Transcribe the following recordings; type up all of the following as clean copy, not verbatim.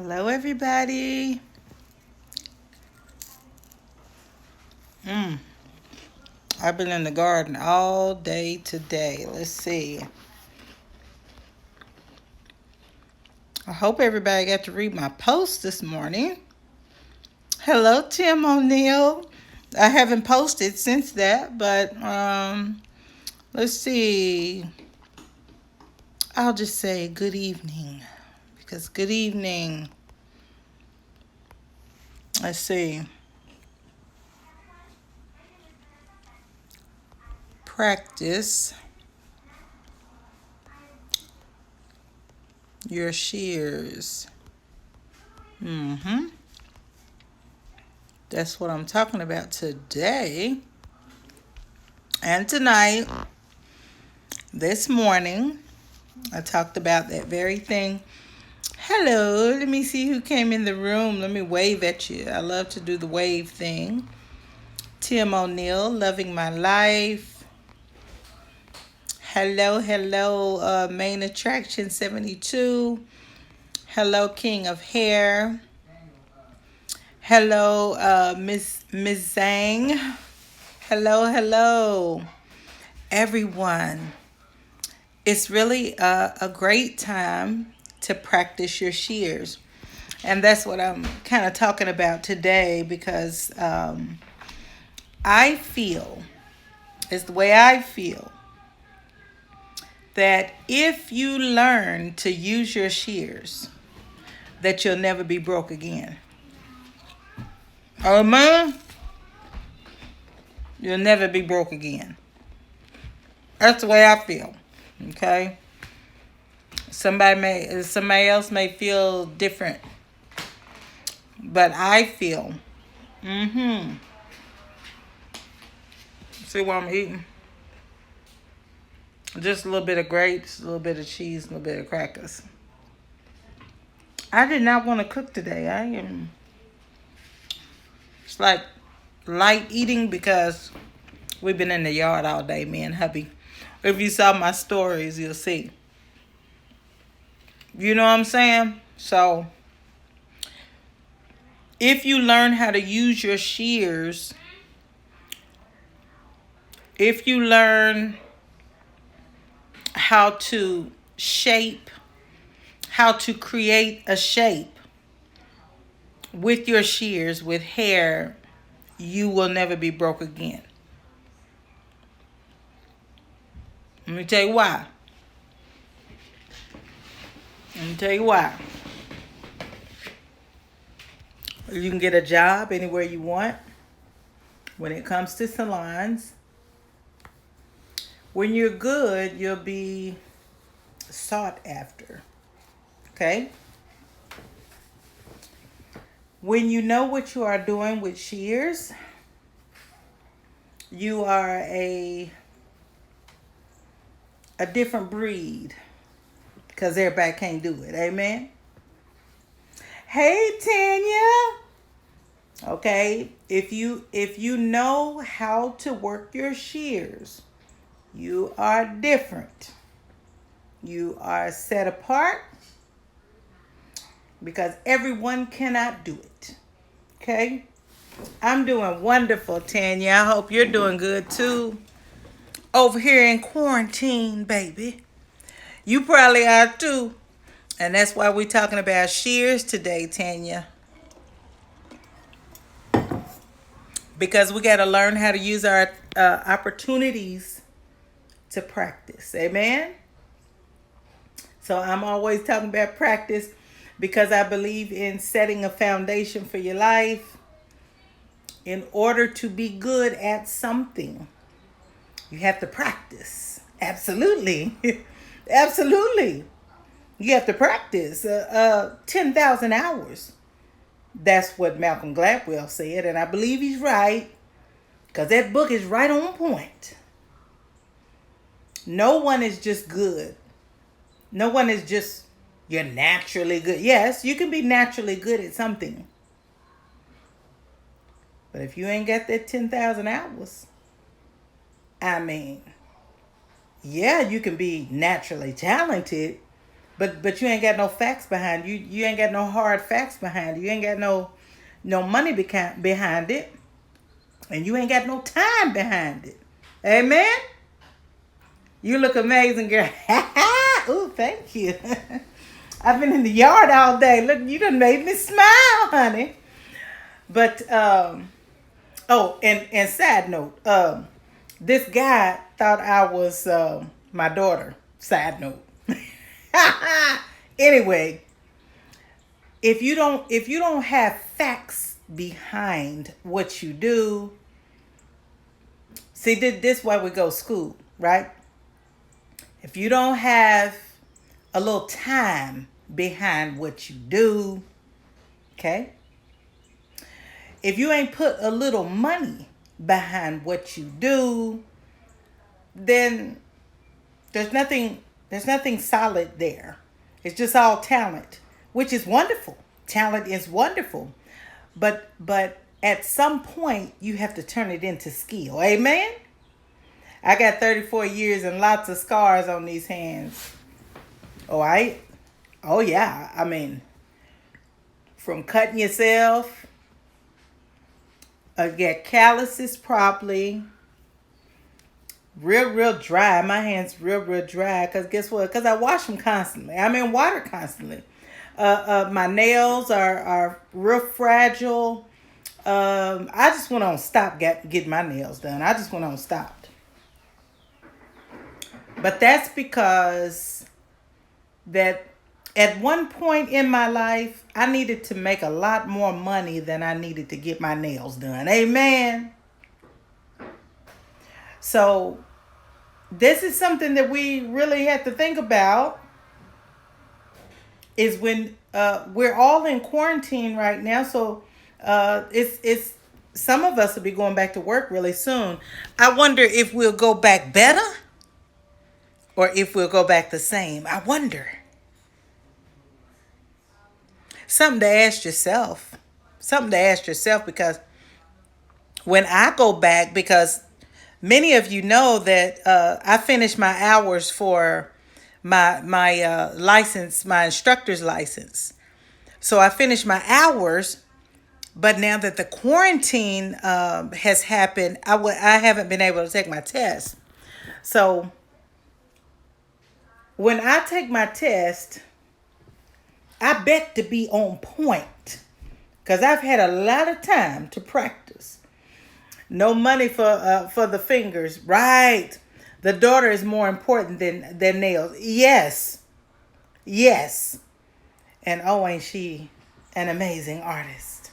Hello, everybody. I've been in the garden all day today. Let's see. I hope everybody got to read my post this morning. Hello, Tim O'Neill. I haven't posted since that, but let's see. I'll just say good evening because good evening. Let's see. Practice your shears. That's what I'm talking about today and tonight. This morning, I talked about that very thing. Hello, let me see who came in the room. Let me wave at you. I love to do the wave thing. Tim O'Neill, loving my life. Hello, main attraction 72. Hello, King of Hair. Hello, Miss Zhang. Hello, everyone. It's really a great time to practice your shears. And that's what I'm kind of talking about today because I feel, it's the way I feel, that if you learn to use your shears, that you'll never be broke again. Oh, man, you'll never be broke again. That's the way I feel. Okay? Somebody else may feel different. But I feel. See what I'm eating? Just a little bit of grapes, a little bit of cheese, a little bit of crackers. I did not want to cook today. It's like light eating because we've been in the yard all day, me and hubby. If you saw my stories, you'll see. You know what I'm saying? So, if you learn how to use your shears, if you learn how to shape, how to create a shape with your shears, with hair, you will never be broke again. Let me tell you why. You can get a job anywhere you want. When it comes to salons, when you're good, you'll be sought after. Okay? When you know what you are doing with shears, you are a different breed because everybody can't do it. Amen? Hey, Tanya. Okay, if you know how to work your shears, you are different. You are set apart because everyone cannot do it. Okay? I'm doing wonderful, Tanya. I hope you're doing good too. Over here in quarantine, baby. You probably are too. And that's why we're talking about shears today, Tanya. Because we got to learn how to use our opportunities to practice. Amen? So I'm always talking about practice because I believe in setting a foundation for your life. In order to be good at something, you have to practice. Absolutely. Absolutely. You have to practice 10,000 hours. That's what Malcolm Gladwell said, and I believe he's right because that book is right on point. No one is just good. No one is just, you're naturally good. Yes, you can be naturally good at something. But if you ain't got that 10,000 hours, I mean, yeah, you can be naturally talented, but you ain't got no facts behind you. You ain't got no hard facts behind it. You ain't got no money behind it, and you ain't got no time behind it. Amen. You look amazing, girl. Ooh, thank you. I've been in the yard all day. Look, you done made me smile, honey. But oh, and side note, this guy thought I was my daughter. Side note. Anyway, if you don't have facts behind what you do, see, this way we go school, right? If you don't have a little time behind what you do, okay? If you ain't put a little money behind what you do, then there's nothing solid there. It's just all talent, which is wonderful. Talent is wonderful. But at some point you have to turn it into skill. Amen. I got 34 years and lots of scars on these hands. Oh yeah. I mean, from cutting yourself, get calluses probably. Real dry. My hands real dry. Because guess what? Because I wash them constantly. I'm in water constantly. My nails are real fragile. I just went on stop getting my nails done. I just went on stopped. But that's because that at one point in my life, I needed to make a lot more money than I needed to get my nails done. Amen. So this is something that we really have to think about, is when we're all in quarantine right now. So it's some of us will be going back to work really soon. I wonder if we'll go back better or if we'll go back the same. I wonder. Something to ask yourself. Something to ask yourself, because when I go back, because many of you know that I finished my hours for my license, my instructor's license. So I finished my hours, but now that the quarantine has happened, I haven't been able to take my test. So when I take my test, I bet to be on point, because I've had a lot of time to practice. No money for the fingers, right? The daughter is more important than nails. Yes, and oh, ain't she an amazing artist?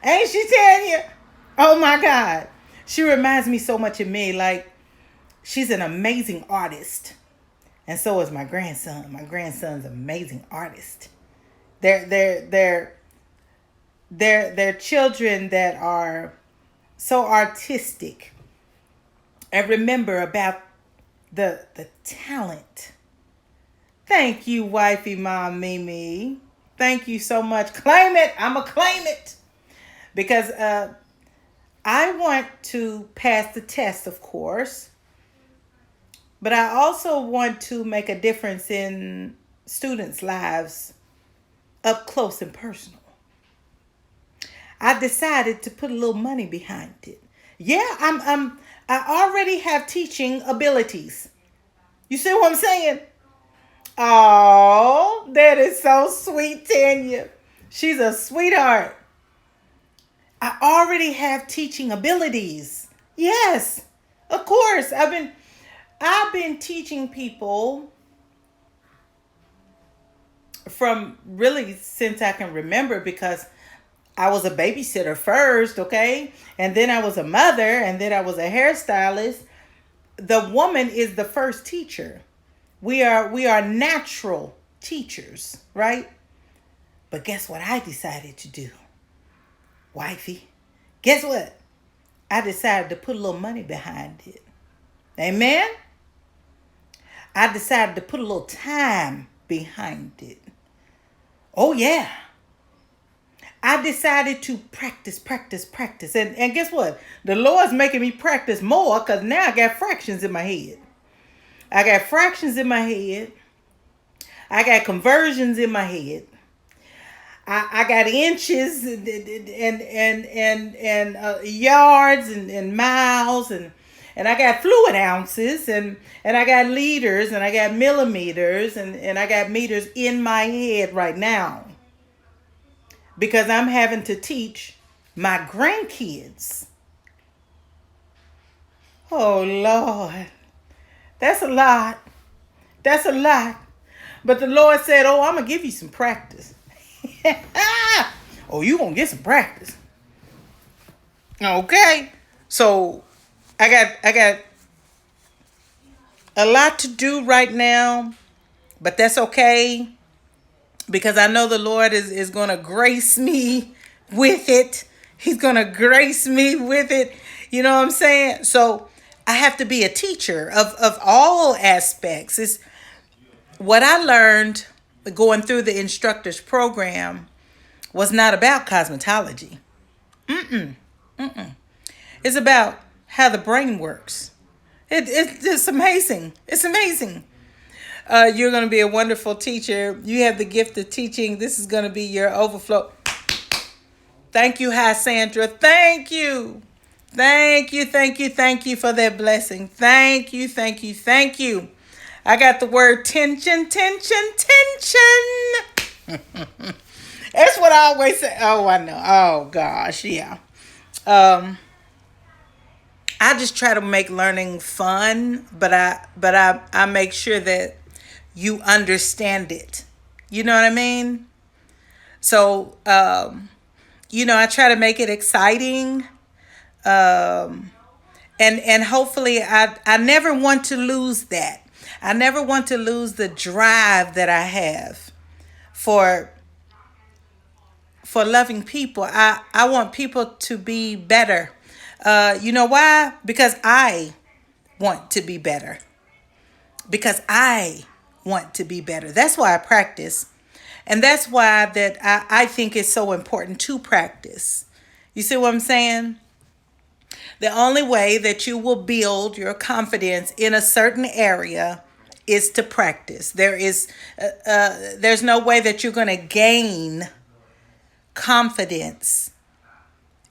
Ain't she, Tanya? Oh my God, she reminds me so much of me. Like, she's an amazing artist, and so is my grandson. My grandson's an amazing artist. They're children that are so artistic. And remember about the talent. Thank you, wifey, mom, Mimi. Thank you so much. Claim it. I'ma claim it. Because I want to pass the test, of course. But I also want to make a difference in students' lives up close and personal. I decided to put a little money behind it. Yeah, I already have teaching abilities. You see what I'm saying? Oh, that is so sweet, Tanya. She's a sweetheart. I already have teaching abilities. Yes, of course. I've been teaching people from really since I can remember, because I was a babysitter first, okay? And then I was a mother, and then I was a hairstylist. The woman is the first teacher. We are natural teachers, right? But guess what I decided to do, wifey? Guess what? I decided to put a little money behind it. Amen? I decided to put a little time behind it. Oh, yeah. I decided to practice. And guess what? The Lord's making me practice more, because now I got fractions in my head. I got conversions in my head. I got inches and yards and miles and I got fluid ounces and I got liters and I got millimeters and I got meters in my head right now because I'm having to teach my grandkids. Oh Lord, that's a lot. That's a lot. But the Lord said, "Oh, I'm gonna give you some practice." Oh, you gonna get some practice. Okay. So I got a lot to do right now, but that's okay because I know the Lord is gonna grace me with it. He's gonna grace me with it. You know what I'm saying? So I have to be a teacher of all aspects. It's what I learned going through the instructor's program was not about cosmetology. It's about how the brain works. It's amazing. It's amazing. You're going to be a wonderful teacher. You have the gift of teaching. This is going to be your overflow. Thank you, Hi Sandra. Thank you. Thank you, thank you, thank you for that blessing. Thank you, thank you, thank you. I got the word tension, tension, tension. That's what I always say. Oh, I know. Oh gosh, yeah. Um, I just try to make learning fun, but I make sure that you understand it. You know what I mean? So I try to make it exciting. Um, and hopefully I never want to lose that. I never want to lose the drive that I have for loving people. I want people to be better. You know why? Because I want to be better. Because I want to be better. That's why I practice. And that's why that I think it's so important to practice. You see what I'm saying? The only way that you will build your confidence in a certain area is to practice. There's no way that you're going to gain confidence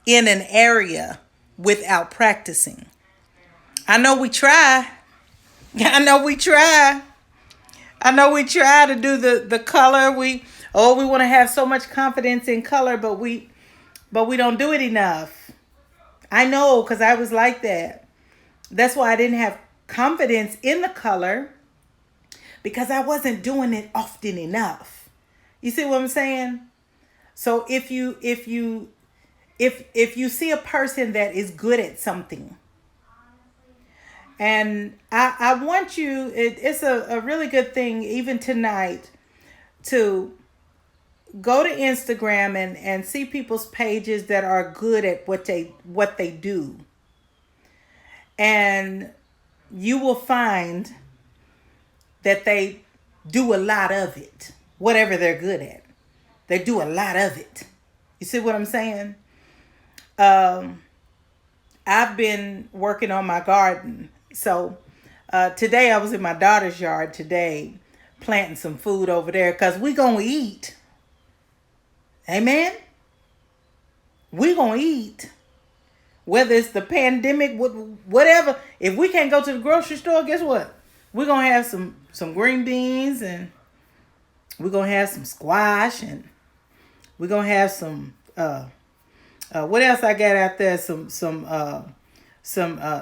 in an area without practicing. I know we try. I know we try. I know we try to do the color. We want to have so much confidence in color, but we don't do it enough. I know, because I was like that. That's why I didn't have confidence in the color, because I wasn't doing it often enough. You see what I'm saying? So if you see a person that is good at something, and I want you, it's a really good thing even tonight to go to Instagram and see people's pages that are good at what they do. And you will find that they do a lot of it, whatever they're good at. They do a lot of it. You see what I'm saying? I've been working on my garden. So today I was in my daughter's yard today planting some food over there because we going to eat. Amen? We going to eat. Whether it's the pandemic, whatever. If we can't go to the grocery store, guess what? We're going to have some green beans, and we're going to have some squash, and we're going to have some, what else I got out there? Some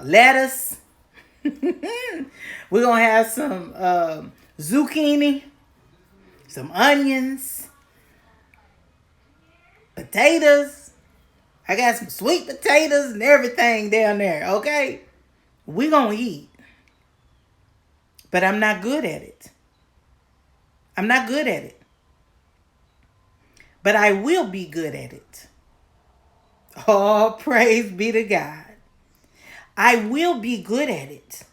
lettuce. We're going to have some zucchini, some onions, potatoes. I got some sweet potatoes and everything down there, okay? We're going to eat. But I'm not good at it. I'm not good at it. But I will be good at it. Oh, praise be to God. I will be good at it.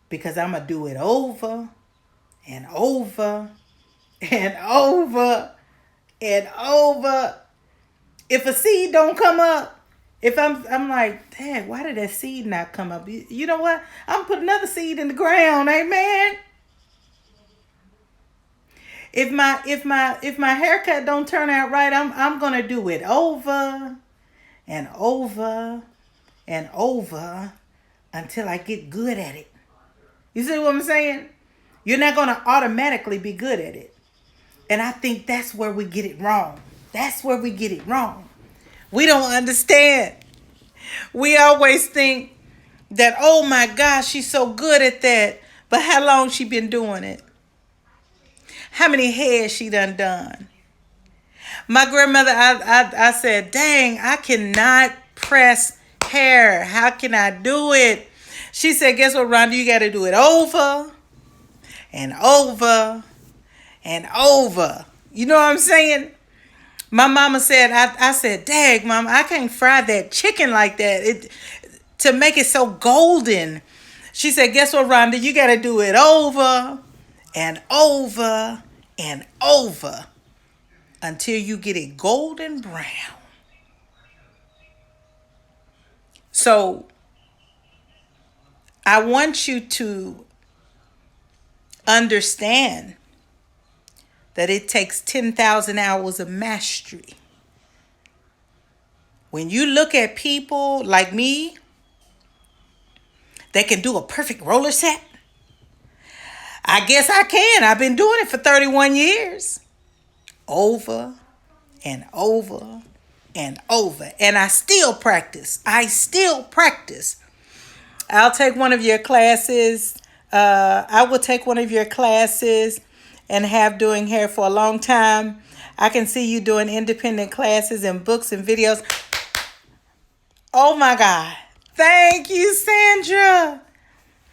Because I'm going to do it over and over and over and over. If a seed don't come up, if I'm like, Dad, why did that seed not come up? You know what? I'm gonna put another seed in the ground, amen. If my haircut don't turn out right, I'm gonna do it over and over and over until I get good at it. You see what I'm saying? You're not gonna automatically be good at it. And I think that's where we get it wrong. That's where we get it wrong. We don't understand. We always think that, oh my gosh, she's so good at that. But how long she been doing it? How many hairs she done? My grandmother, I said, dang, I cannot press hair. How can I do it? She said, guess what, Rhonda? You got to do it over and over and over. You know what I'm saying? My mama said, I said, dang, mama, I can't fry that chicken like that to make it so golden. She said, guess what, Rhonda? You got to do it over and over and over until you get it golden brown. So I want you to understand that it takes 10,000 hours of mastery. When you look at people like me that can do a perfect roller set, I guess I can. I've been doing it for 31 years. Over and over and over. And I still practice. I'll take one of your classes. I will take one of your classes and have doing hair for a long time. I can see you doing independent classes and books and videos. Oh my God. Thank you, Sandra.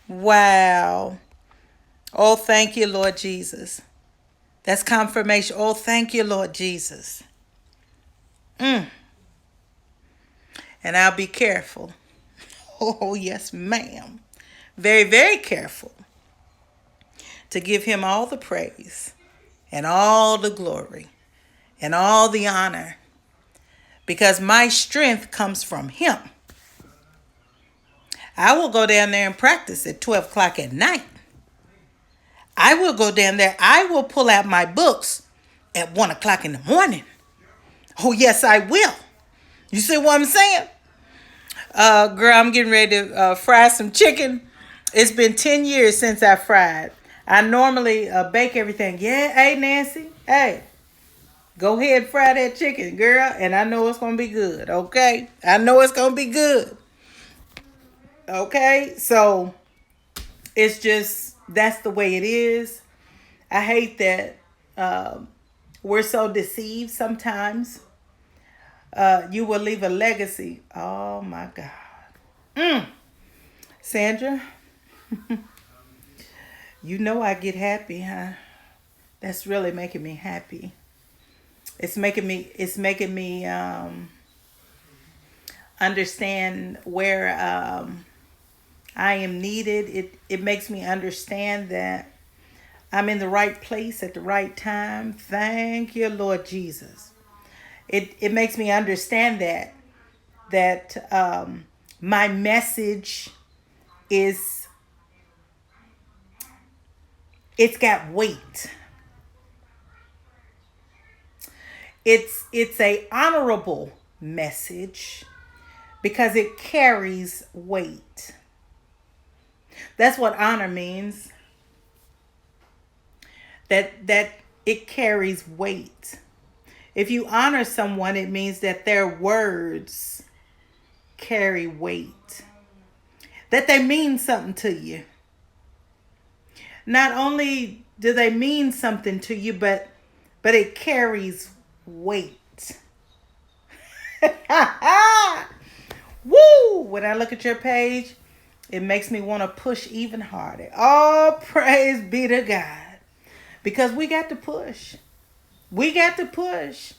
Wow. Oh, thank you, Lord Jesus. That's confirmation. Oh, thank you, Lord Jesus. And I'll be careful. Oh, yes, ma'am. Very, very careful to give him all the praise and all the glory and all the honor, because my strength comes from him. I will go down there and practice at 12 o'clock at night. I will go down there. I will pull out my books at 1 o'clock in the morning. Oh, yes, I will. You see what I'm saying? Girl, I'm getting ready to fry some chicken. It's been 10 years since I fried. I normally bake everything. Yeah, hey, Nancy. Hey, go ahead and fry that chicken, girl. And I know it's going to be good, okay? I know it's going to be good. Okay? So, it's just, that's the way it is. I hate that we're so deceived sometimes. You will leave a legacy. Oh, my God. Sandra, you know I get happy, huh? That's really making me happy. It's making me understand where I am needed. It makes me understand that I'm in the right place at the right time. Thank you, Lord Jesus. It makes me understand that my message is, it's got weight. It's a honorable message because it carries weight. That's what honor means. That it carries weight. If you honor someone, it means that their words carry weight. That they mean something to you. Not only do they mean something to you, but it carries weight. Woo! When I look at your page, it makes me want to push even harder. Oh, praise be to God. Because we got to push. We got to push.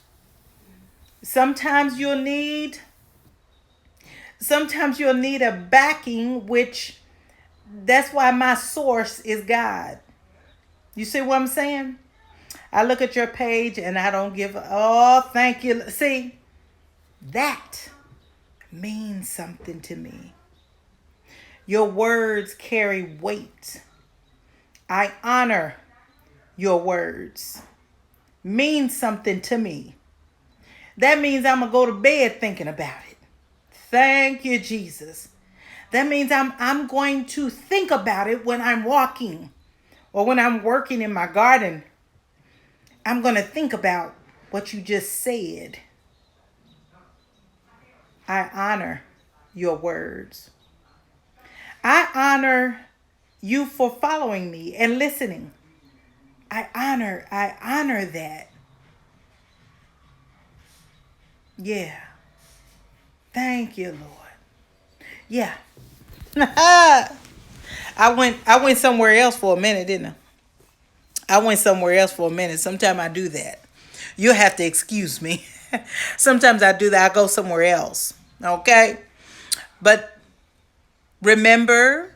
Sometimes you'll need a backing, which that's why my source is God. You see what I'm saying? I look at your page and I don't give, oh, thank you. See, that means something to me. Your words carry weight. I honor your words. means something to me. That means I'm going to go to bed thinking about it. Thank you, Jesus. That means I'm going to think about it when I'm walking or when I'm working in my garden. I'm going to think about what you just said. I honor your words. I honor you for following me and listening. I honor that. Yeah. Thank you, Lord. Yeah. I went somewhere else for a minute, didn't I? I went somewhere else for a minute. Sometimes I do that. You'll have to excuse me. Sometimes I do that. I go somewhere else. Okay? But remember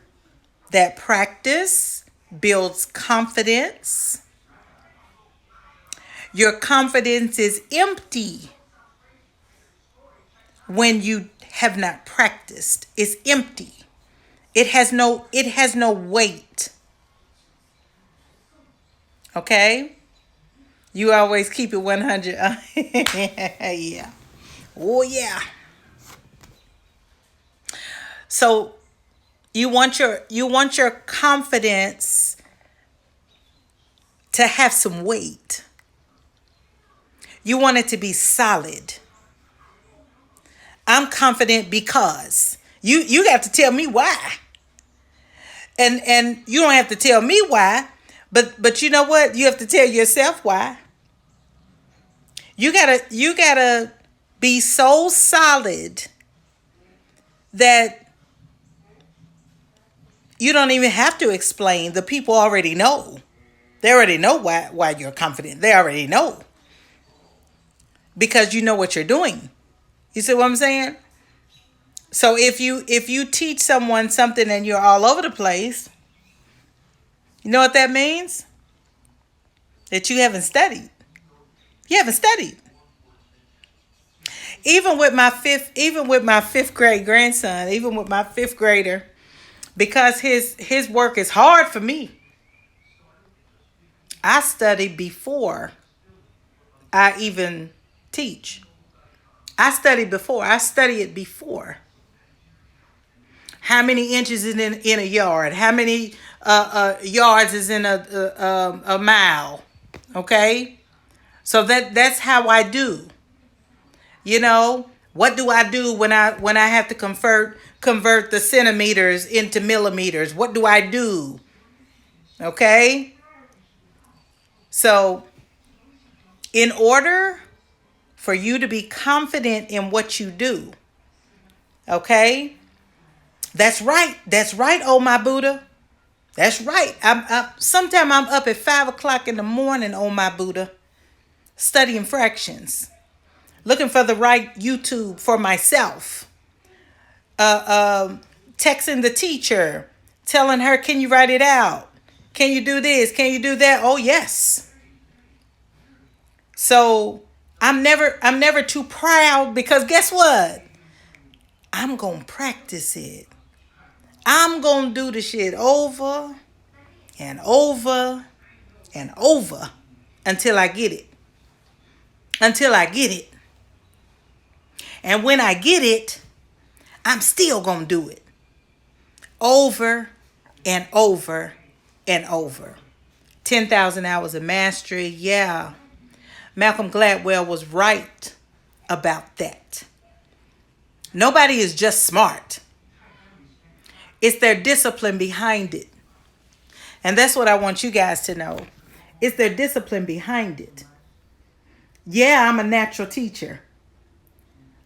that practice builds confidence. Your confidence is empty when you have not practiced. It's empty. It has no weight. Okay? You always keep it 100. Yeah. Oh yeah. So you want your confidence to have some weight. You want it to be solid. I'm confident because you got to tell me why. And you don't have to tell me why, but you know what? You have to tell yourself why. You gotta be so solid that you don't even have to explain. The people already know. They already know why you're confident. They already know. Because you know what you're doing. You see what I'm saying? So if you teach someone something and you're all over the place, you know what that means? That you haven't studied. You haven't studied. Even with my fifth grade grandson, even with my fifth grader, because his work is hard for me. I study before I even teach. I study it before. How many inches is in a yard? How many yards is in a mile? Okay, so that's how I do. You know, what do I do when I have to convert the centimeters into millimeters? What do I do? Okay, so in order for you to be confident in what you do, okay. That's right, oh my Buddha. That's right. Sometimes I'm up at 5 o'clock in the morning, oh my Buddha, studying fractions, looking for the right YouTube for myself, texting the teacher, telling her, can you write it out? Can you do this? Can you do that? Oh yes. So I'm never too proud, because guess what? I'm gonna practice it. I'm going to do the shit over and over and over until I get it. Until I get it. And when I get it, I'm still going to do it. Over and over and over. 10,000 hours of mastery. Yeah. Malcolm Gladwell was right about that. Nobody is just smart. It's their discipline behind it. And that's what I want you guys to know. It's their discipline behind it. Yeah, I'm a natural teacher.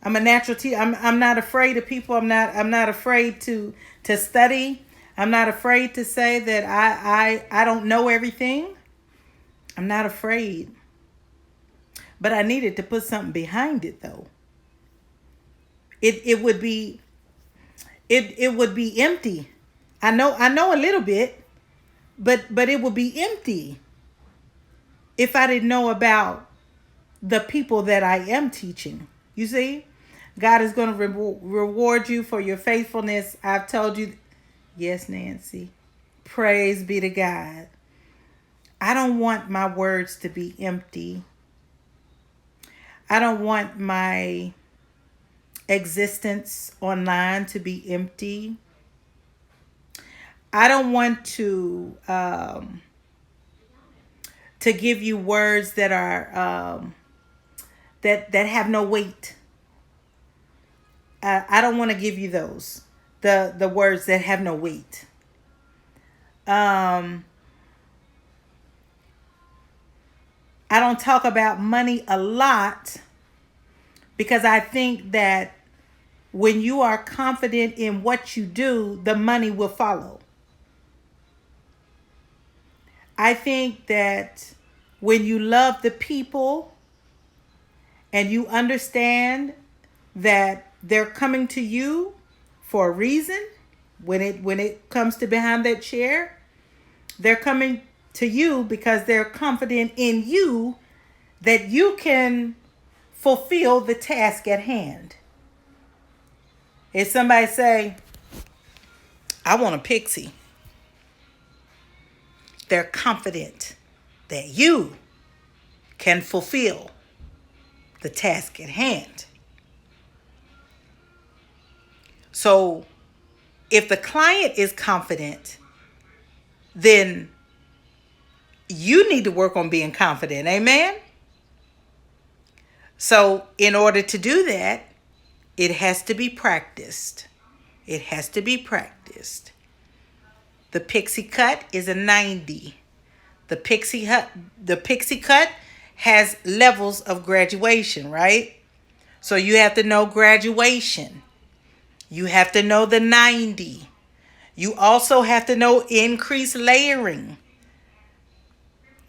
I'm a natural teacher. I'm not afraid of people. I'm not afraid to study. I'm not afraid to say that I don't know everything. I'm not afraid. But I needed to put something behind it though. It would be empty. I know a little bit, but it would be empty if I didn't know about the people that I am teaching. You see, God is going to reward you for your faithfulness. I've told you, yes, Nancy, praise be to God. I don't want my words to be empty. I don't want my existence online to be empty. I don't want to give you words that are that have no weight. I don't want to give you those, the words that have no weight. I don't talk about money a lot because I think that when you are confident in what you do, the money will follow. I think that when you love the people and you understand that they're coming to you for a reason, when it comes to behind that chair, they're coming to you because they're confident in you that you can fulfill the task at hand. If somebody say, I want a pixie, they're confident that you can fulfill the task at hand. So if the client is confident, then you need to work on being confident. Amen? So in order to do that, it has to be practiced. It has to be practiced. The pixie cut is a 90. The pixie cut has levels of graduation, right? So you have to know graduation. You have to know the 90. You also have to know increased layering,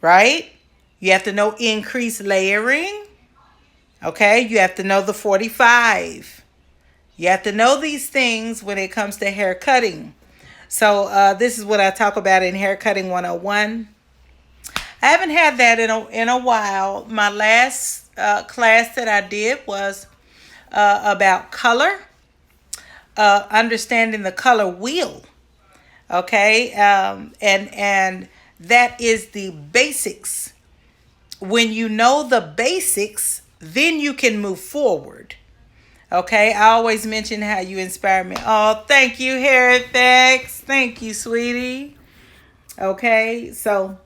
right? You have to know increased layering. Okay, you have to know the 45. You have to know these things when it comes to hair cutting. So this is what I talk about in Hair Cutting 101. I haven't had that in a while. My last class that I did was about color, understanding the color wheel. Okay, and that is the basics. When you know the basics, then you can move forward. Okay, I always mention how you inspire me. Oh, thank you, Herifax. Thank you, sweetie. Okay, so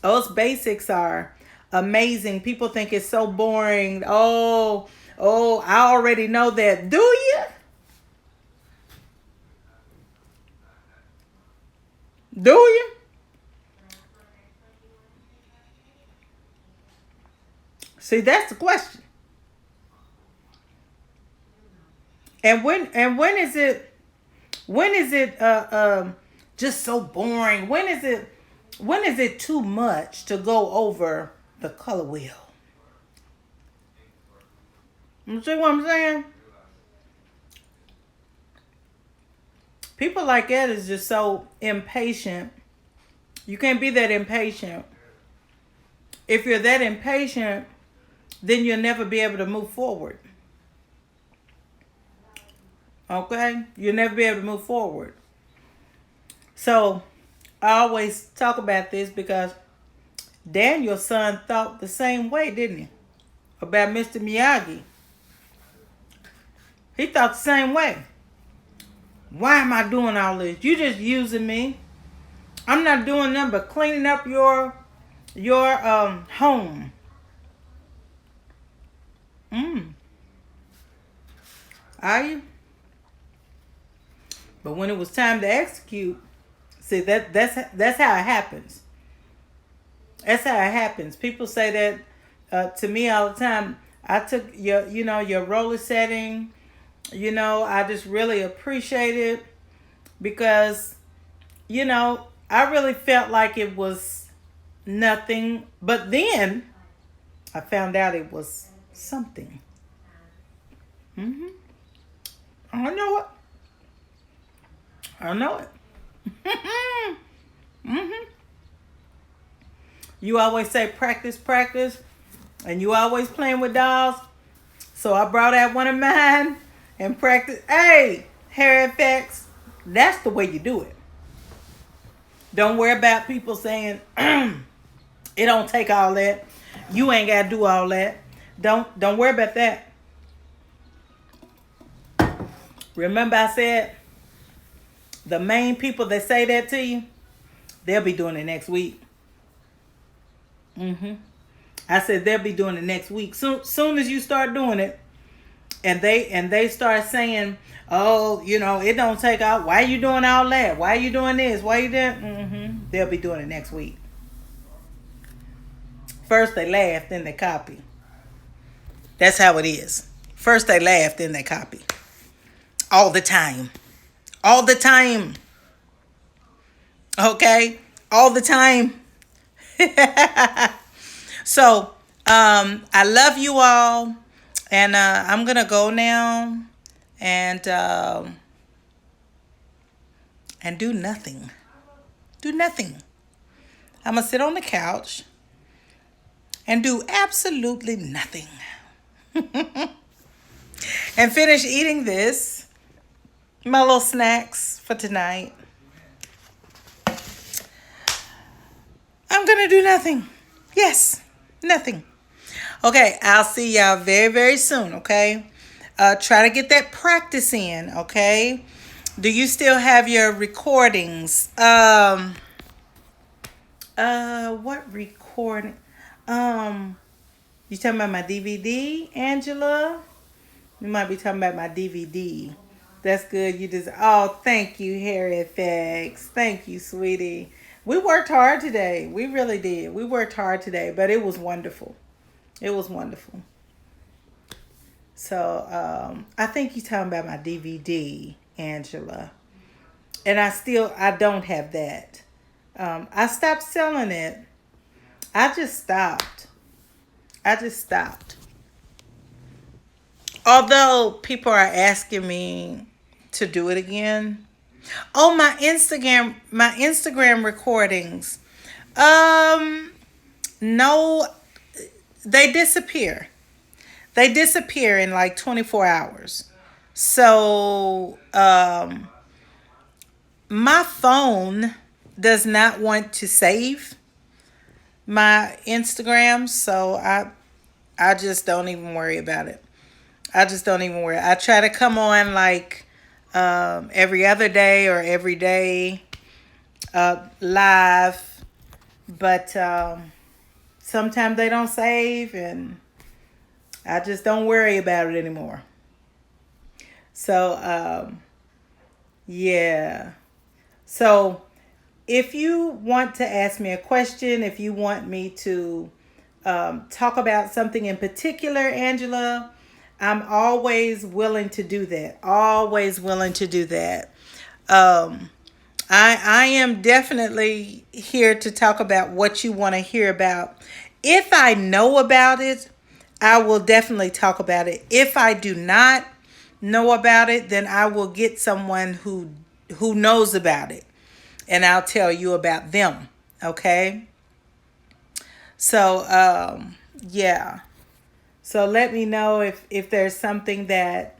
those basics are amazing. People think it's so boring. Oh, I already know that. Do you? Do you? See, that's the question. And when is it just so boring? When is it too much to go over the color wheel? You see what I'm saying? People like that is just so impatient. You can't be that impatient. If you're that impatient, then you'll never be able to move forward. Okay? You'll never be able to move forward. So, I always talk about this because Daniel's son thought the same way, didn't he? About Mr. Miyagi. He thought the same way. Why am I doing all this? You just using me. I'm not doing nothing but cleaning up your home. Are you? But when it was time to execute, see that's how it happens. That's how it happens. People say that to me all the time. I took your roller setting. I just really appreciate it because, I really felt like it was nothing. But then I found out it was something. I know it. I know it. You always say practice, practice, and you always playing with dolls. So I brought out one of mine and practice. Hey, hair effects. That's the way you do it. Don't worry about people saying, It don't take all that. You ain't gotta do all that. Don't worry about that. Remember I said the main people that say that to you, they'll be doing it next week. I said they'll be doing it next week. Soon as you start doing it, and they start saying, "Oh, it don't take out. Why you doing all that? Why you doing this? Why you doing?" They'll be doing it next week. First they laugh, then they copy. That's how it is. First they laugh, then they copy. All the time. All the time. Okay? All the time. So, I love you all. And I'm going to go now and do nothing. Do nothing. I'm going to sit on the couch and do absolutely nothing. And finish eating my little snacks for tonight. I'm going to do nothing. Yes, nothing. Okay, I'll see y'all very, very soon, okay? Try to get that practice in, okay? Do you still have your recordings? What recording? You talking about my DVD, Angela? You might be talking about my DVD. That's good. Thank you, Harry FX. Thank you, sweetie. We worked hard today. We really did. We worked hard today, but it was wonderful. It was wonderful. So, I think you're talking about my DVD, Angela. And I don't have that. I stopped selling it. I just stopped. Although people are asking me to do it again. Oh, my Instagram recordings. No, they disappear. They disappear in like 24 hours. So, my phone does not want to save my Instagram, so I just don't even worry about it. I just don't even worry. I try to come on like every other day or every day live, but sometimes they don't save, and I just don't worry about it anymore. So yeah. So if you want to ask me a question, if you want me to talk about something in particular, Angela, I'm always willing to do that. Always willing to do that. I am definitely here to talk about what you want to hear about. If I know about it, I will definitely talk about it. If I do not know about it, then I will get someone who knows about it, and I'll tell you about them. Okay? So, yeah. So let me know if there's something that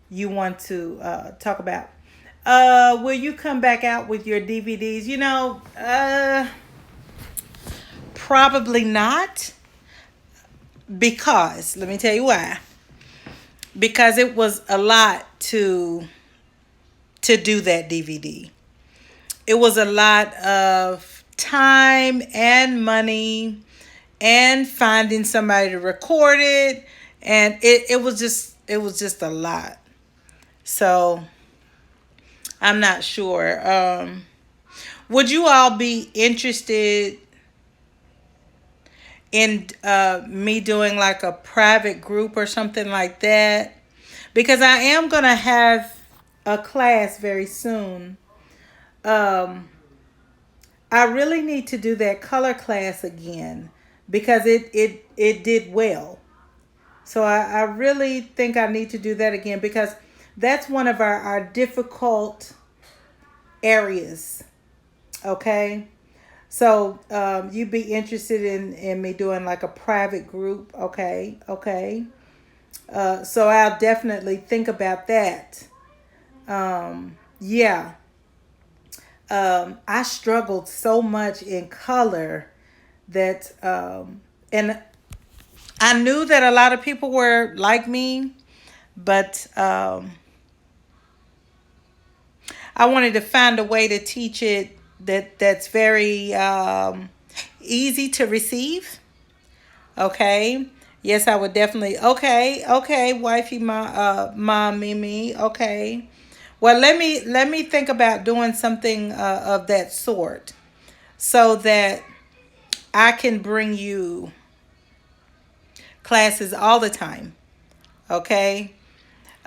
you want to talk about. Will you come back out with your DVDs? Probably not. Because, let me tell you why. Because it was a lot to do that DVD. It was a lot of time and money and finding somebody to record it, and it was just a lot. So I'm not sure. Would you all be interested in me doing like a private group or something like that? Because I am gonna have a class very soon. I really need to do that color class again because it did well. So I really think I need to do that again because that's one of our difficult areas. Okay. So you'd be interested in me doing like a private group. Okay. Okay. So I'll definitely think about that. Yeah. I struggled so much in color that, and I knew that a lot of people were like me, but I wanted to find a way to teach it that's very easy to receive. Okay. Yes, I would definitely. Okay, okay, wifey, mom, Mimi. Okay. Well, let me think about doing something of that sort so that I can bring you classes all the time. Okay.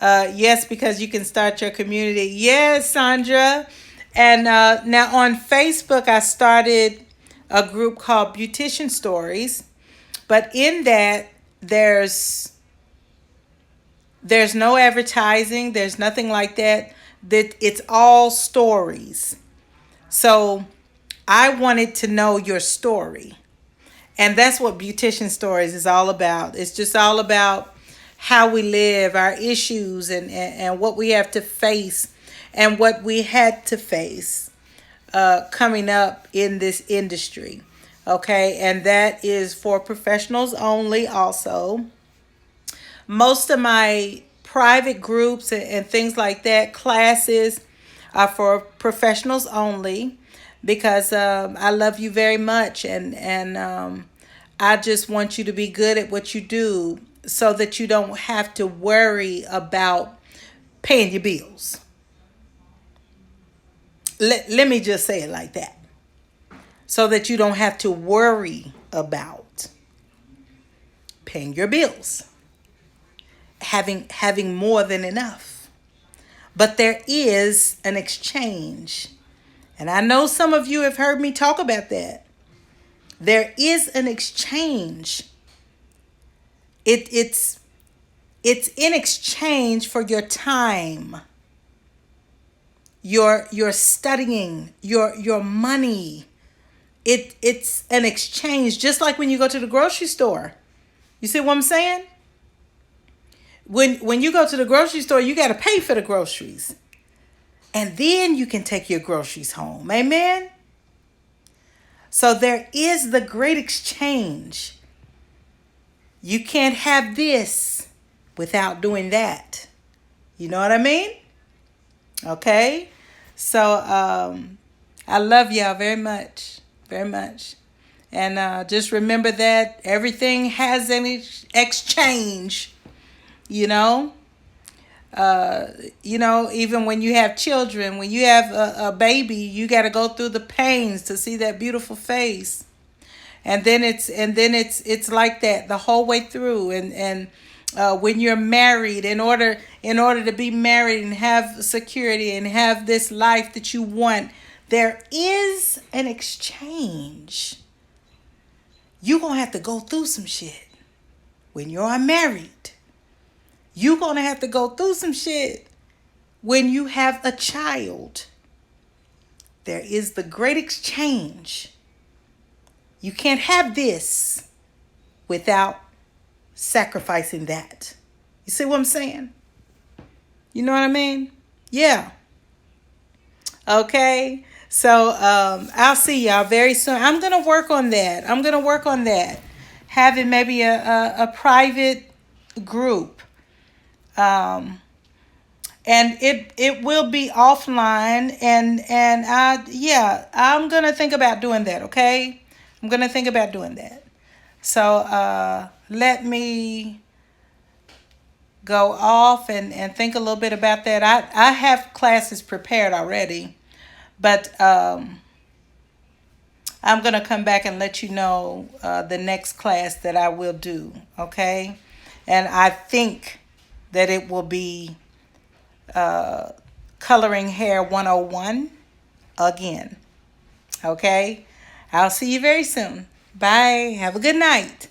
Yes, because you can start your community. Yes, Sandra. And now on Facebook, I started a group called Beautician Stories. But in that, there's no advertising. There's nothing like that. That it's all stories. So I wanted to know your story. And that's what Beautician Stories is all about. It's just all about how we live, our issues, and what we have to face and what we had to face coming up in this industry. Okay, and that is for professionals only, also. Most of my private groups and things like that, classes, are for professionals only because I love you very much, and I just want you to be good at what you do so that you don't have to worry about paying your bills. Let me just say it like that. So that you don't have to worry about paying your bills, having more than enough. But there is an exchange. And I know some of you have heard me talk about that. There is an exchange. It's in exchange for your time, your studying, your money. It's an exchange, just like when you go to the grocery store. You see what I'm saying? When you go to the grocery store, you got to pay for the groceries. And then you can take your groceries home. Amen? So there is the great exchange. You can't have this without doing that. You know what I mean? Okay? So I love y'all very much. Very much. And just remember that everything has an exchange, you know. Even when you have children, when you have a baby, you got to go through the pains to see that beautiful face. And then it's like that the whole way through. And when you're married, in order to be married and have security and have this life that you want, there is an exchange. You're going to have to go through some shit when you're married. You're going to have to go through some shit when you have a child. There is the great exchange. You can't have this without sacrificing that. You see what I'm saying? You know what I mean? Yeah. Okay. So I'll see y'all very soon. I'm going to work on that. Having maybe a private group. And it will be offline. And I'm going to think about doing that. Okay. I'm going to think about doing that. So let me go off and think a little bit about that. I have classes prepared already. But I'm going to come back and let you know the next class that I will do, okay? And I think that it will be Coloring Hair 101 again, okay? I'll see you very soon. Bye. Have a good night.